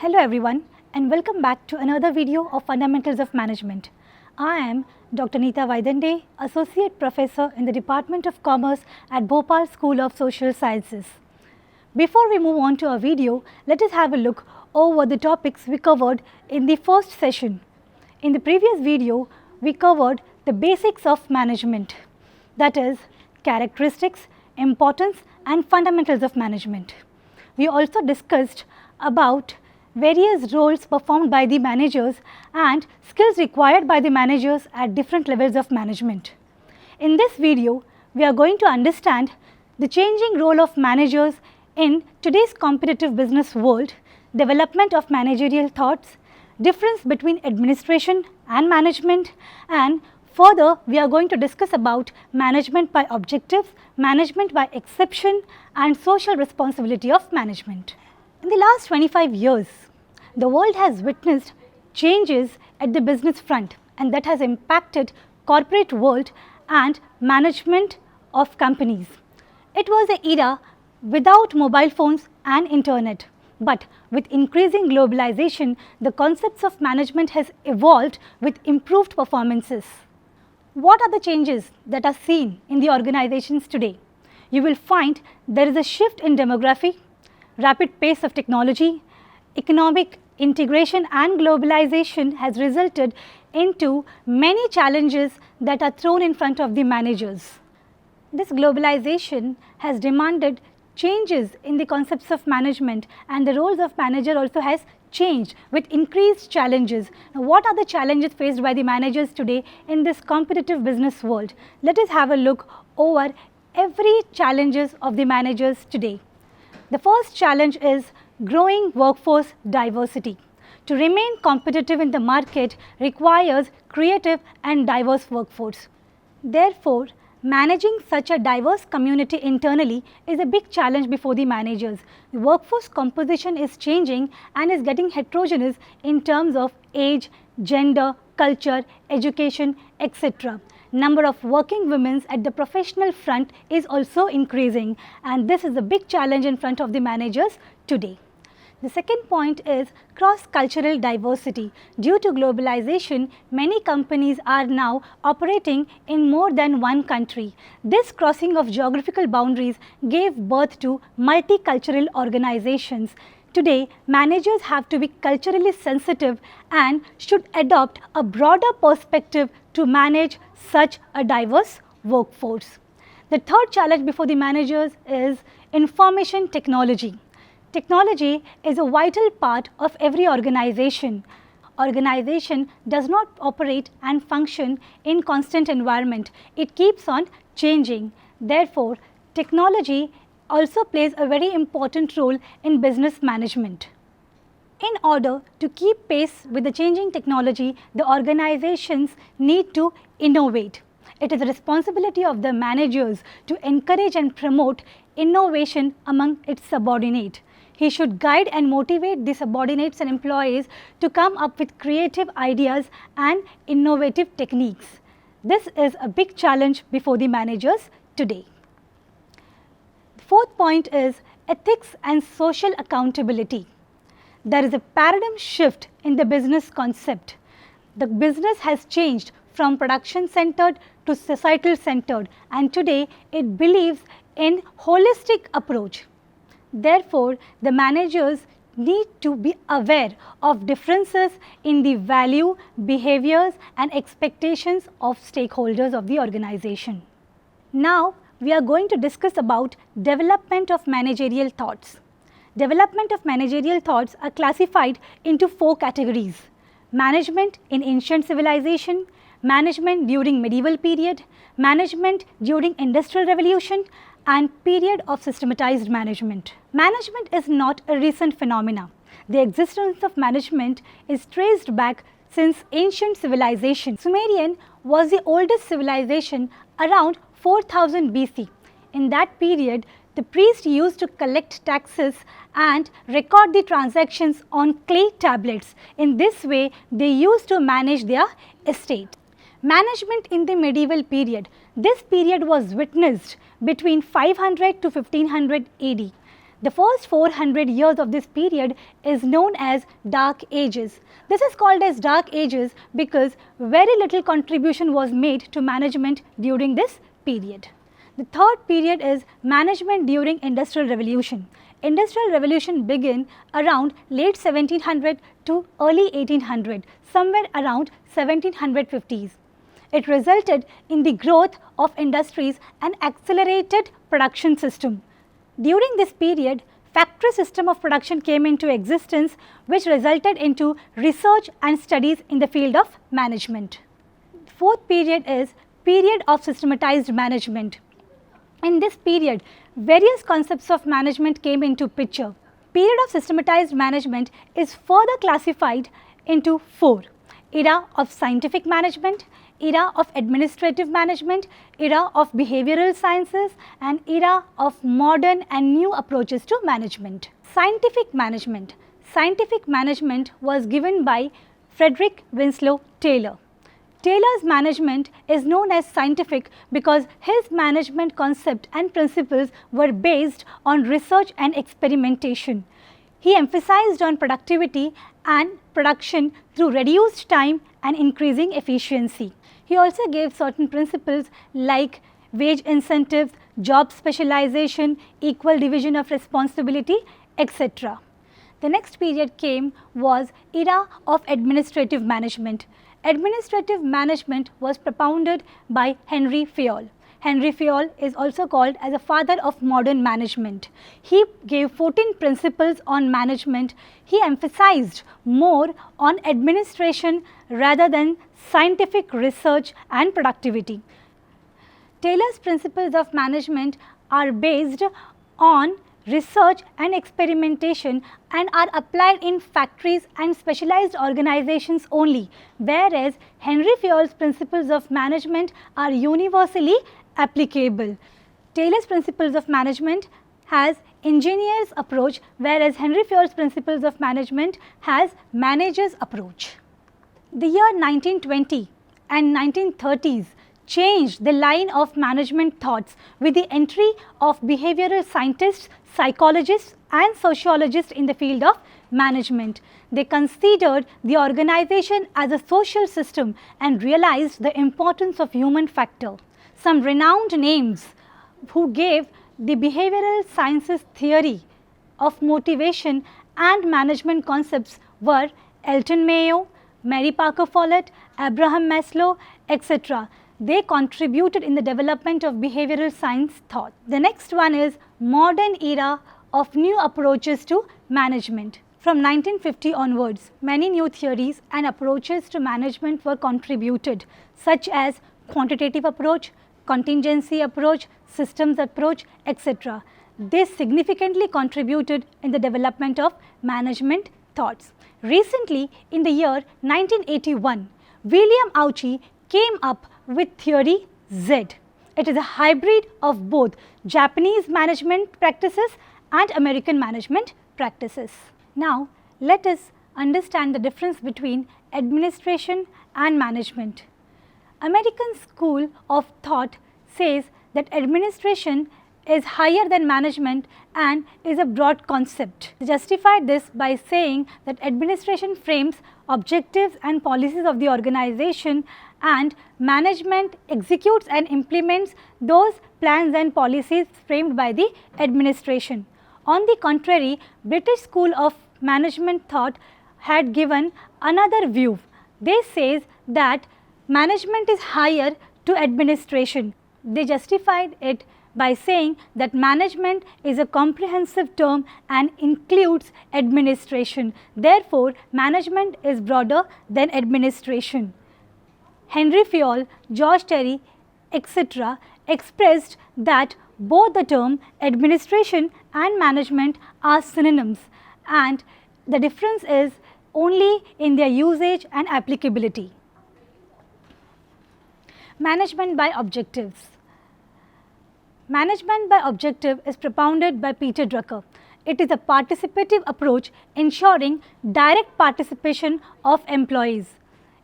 Hello everyone and welcome back to another video of Fundamentals of Management. I am Dr. Neeta Vaidande, Associate Professor in the Department of Commerce at Bhopal School of Social Sciences. Before we move on to our video, let us have a look over the topics we covered in the first session. In the previous video, we covered the basics of management, that is, characteristics, importance and fundamentals of management. We also discussed about various roles performed by the managers and skills required by the managers at different levels of management. In this video, we are going to understand the changing role of managers in today's competitive business world, development of managerial thoughts, difference between administration and management, and further we are going to discuss about management by objectives, management by exception and social responsibility of management. In the last 25 years, the world has witnessed changes at the business front and that has impacted corporate world and management of companies. It was an era without mobile phones and internet, but with increasing globalization, the concepts of management has evolved with improved performances. What are the changes that are seen in the organizations today? You will find there is a shift in demography, rapid pace of technology, economic integration and globalization has resulted into many challenges that are thrown in front of the managers. This globalization has demanded changes in the concepts of management and the roles of manager also has changed with increased challenges. Now, what are the challenges faced by the managers today in this competitive business world? Let us have a look over every challenges of the managers today. The first challenge is growing workforce diversity. To remain competitive in the market requires creative and diverse workforce. Therefore, managing such a diverse community internally is a big challenge before the managers. The workforce composition is changing and is getting heterogeneous in terms of age, gender, culture, education, etc. Number of working women at the professional front is also increasing and this is a big challenge in front of the managers today. The second point is cross-cultural diversity. Due to globalization, many companies are now operating in more than one country. This crossing of geographical boundaries gave birth to multicultural organizations. Today, managers have to be culturally sensitive and should adopt a broader perspective to manage such a diverse workforce. The third challenge before the managers is information technology. Technology is a vital part of every organization. Organization does not operate and function in constant environment. It keeps on changing. Therefore, technology also plays a very important role in business management. In order to keep pace with the changing technology, the organizations need to innovate. It is the responsibility of the managers to encourage and promote innovation among its subordinates. He should guide and motivate the subordinates and employees to come up with creative ideas and innovative techniques. This is a big challenge before the managers today. The fourth point is ethics and social accountability. There is a paradigm shift in the business concept. The business has changed from production centered to societal centered and today it believes in holistic approach. Therefore, the managers need to be aware of differences in the value, behaviors and expectations of stakeholders of the organization. Now, we are going to discuss about development of managerial thoughts. Development of managerial thoughts are classified into 4 categories: management in ancient civilization, management during medieval period, management during industrial revolution, and period of systematized management. Management is not a recent phenomena. The existence of management is traced back since ancient civilization. Sumerian was the oldest civilization around 4000 BC. In that period, the priest used to collect taxes and record the transactions on clay tablets. In this way, they used to manage their estate. Management in the medieval period. This period was witnessed between 500 to 1500 AD. The first 400 years of this period is known as Dark Ages. This is called as Dark Ages because very little contribution was made to management during this period. The third period is management during Industrial Revolution. Industrial Revolution began around late 1700 to early 1800, somewhere around 1750s. It resulted in the growth of industries and accelerated production system. During this period, factory system of production came into existence, which resulted into research and studies in the field of management. Fourth period is period of systematized management. In this period, various concepts of management came into picture. Period of systematized management is further classified into four: era of scientific management, era of administrative management, era of behavioral sciences, and era of modern and new approaches to management. Scientific management. Scientific management was given by Frederick Winslow Taylor. Taylor's management is known as scientific because his management concept and principles were based on research and experimentation. He emphasized on productivity and production through reduced time and increasing efficiency. He also gave certain principles like wage incentives, job specialization, equal division of responsibility, etc. The next period was era of administrative management. Administrative management was propounded by Henry Fayol. Henry Fayol is also called as a father of modern management. He gave 14 principles on management. He emphasized more on administration rather than scientific research and productivity. Taylor's principles of management are based on research and experimentation and are applied in factories and specialized organizations only, whereas Henry Fayol's principles of management are universally applicable. Taylor's principles of management has engineer's approach, whereas Henry Fayol's principles of management has manager's approach. The year 1920 and 1930s changed the line of management thoughts with the entry of behavioral scientists, psychologists and sociologists in the field of management. They considered the organization as a social system and realized the importance of human factor. Some renowned names who gave the behavioral sciences theory of motivation and management concepts were Elton Mayo, Mary Parker Follett, Abraham Maslow, etc. They contributed in the development of behavioral science thought. The next one is modern era of new approaches to management. From 1950 onwards, many new theories and approaches to management were contributed, such as quantitative approach, contingency approach, systems approach, etc. This significantly contributed in the development of management thoughts. Recently, in the year 1981, William Auchi came up with theory Z. It is a hybrid of both Japanese management practices and American management practices. Now, let us understand the difference between administration and management. American school of thought says that administration is higher than management and is a broad concept. They justified this by saying that administration frames objectives and policies of the organization and management executes and implements those plans and policies framed by the administration. On the contrary, British school of management thought had given another view. They says that management is higher to administration. They justified it by saying that management is a comprehensive term and includes administration. Therefore, management is broader than administration. Henry Fayol, George Terry, etc. expressed that both the term administration and management are synonyms and the difference is only in their usage and applicability. Management by objectives. Management by objective is propounded by Peter Drucker. It is a participative approach ensuring direct participation of employees.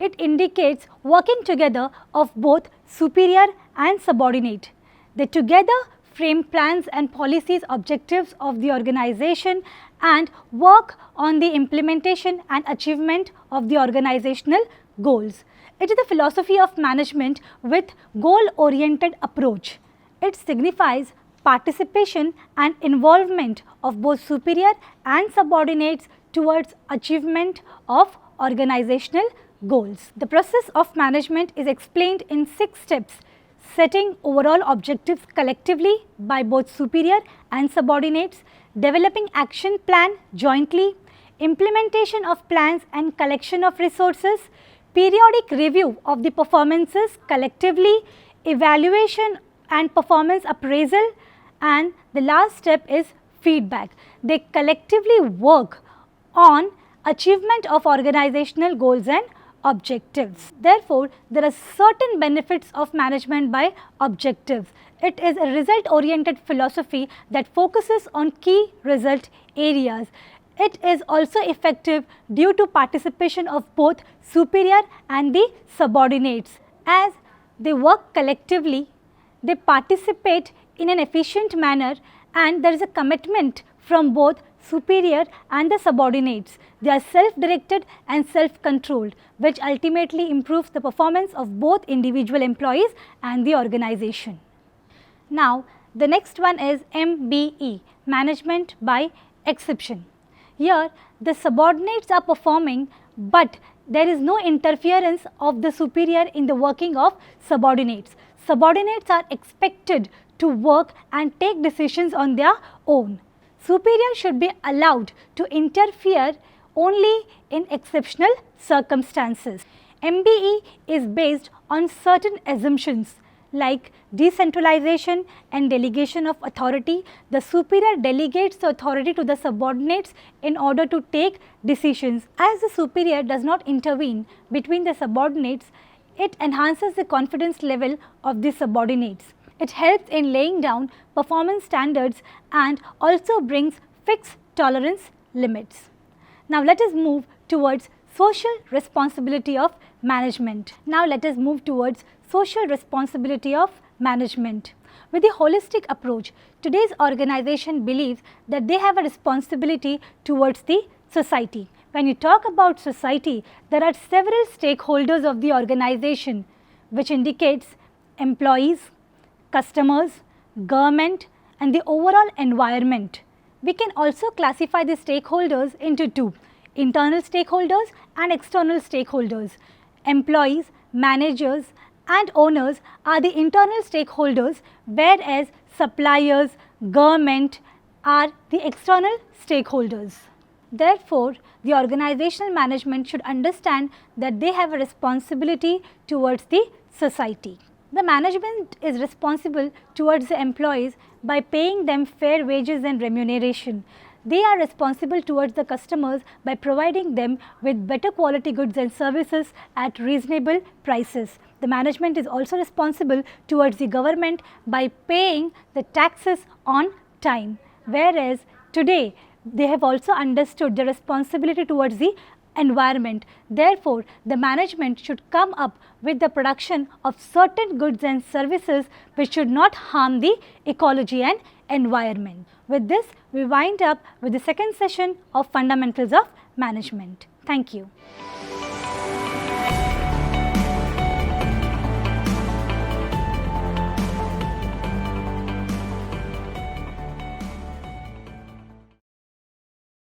It indicates working together of both superior and subordinate. They together frame plans and policies, objectives of the organization, and work on the implementation and achievement of the organizational goals. It is the philosophy of management with goal-oriented approach. It signifies participation and involvement of both superior and subordinates towards achievement of organizational goals. The process of management is explained in 6 steps: setting overall objectives collectively by both superior and subordinates, developing action plan jointly, implementation of plans and collection of resources, periodic review of the performances collectively, evaluation and performance appraisal, and the last step is feedback. They collectively work on achievement of organizational goals and objectives. Therefore, there are certain benefits of management by objectives. It is a result oriented philosophy that focuses on key result areas. It is also effective due to participation of both superior and the subordinates. As they work collectively, they participate in an efficient manner, and there is a commitment from both superior and the subordinates. They are self-directed and self-controlled, which ultimately improves the performance of both individual employees and the organization. Now, the next one is MBE, management by exception. Here, the subordinates are performing, but there is no interference of the superior in the working of subordinates. Subordinates are expected to work and take decisions on their own. Superior should be allowed to interfere only in exceptional circumstances. MBE is based on certain assumptions like decentralization and delegation of authority. The superior delegates the authority to the subordinates in order to take decisions. As the superior does not intervene between the subordinates, it enhances the confidence level of the subordinates. It helps in laying down performance standards and also brings fixed tolerance limits. Now, let us move towards social responsibility of management. Now, let us move towards social responsibility of management. With the holistic approach, today's organization believes that they have a responsibility towards the society. When you talk about society, there are several stakeholders of the organization, which indicates employees, customers, government, and the overall environment. We can also classify the stakeholders into 2: internal stakeholders and external stakeholders. Employees, managers, and owners are the internal stakeholders, whereas suppliers, government are the external stakeholders. Therefore, the organizational management should understand that they have a responsibility towards the society. The management is responsible towards the employees by paying them fair wages and remuneration. They are responsible towards the customers by providing them with better quality goods and services at reasonable prices. The management is also responsible towards the government by paying the taxes on time, whereas today they have also understood the responsibility towards the environment. Therefore, the management should come up with the production of certain goods and services which should not harm the ecology and environment. With this, we wind up with the second session of Fundamentals of Management. Thank you.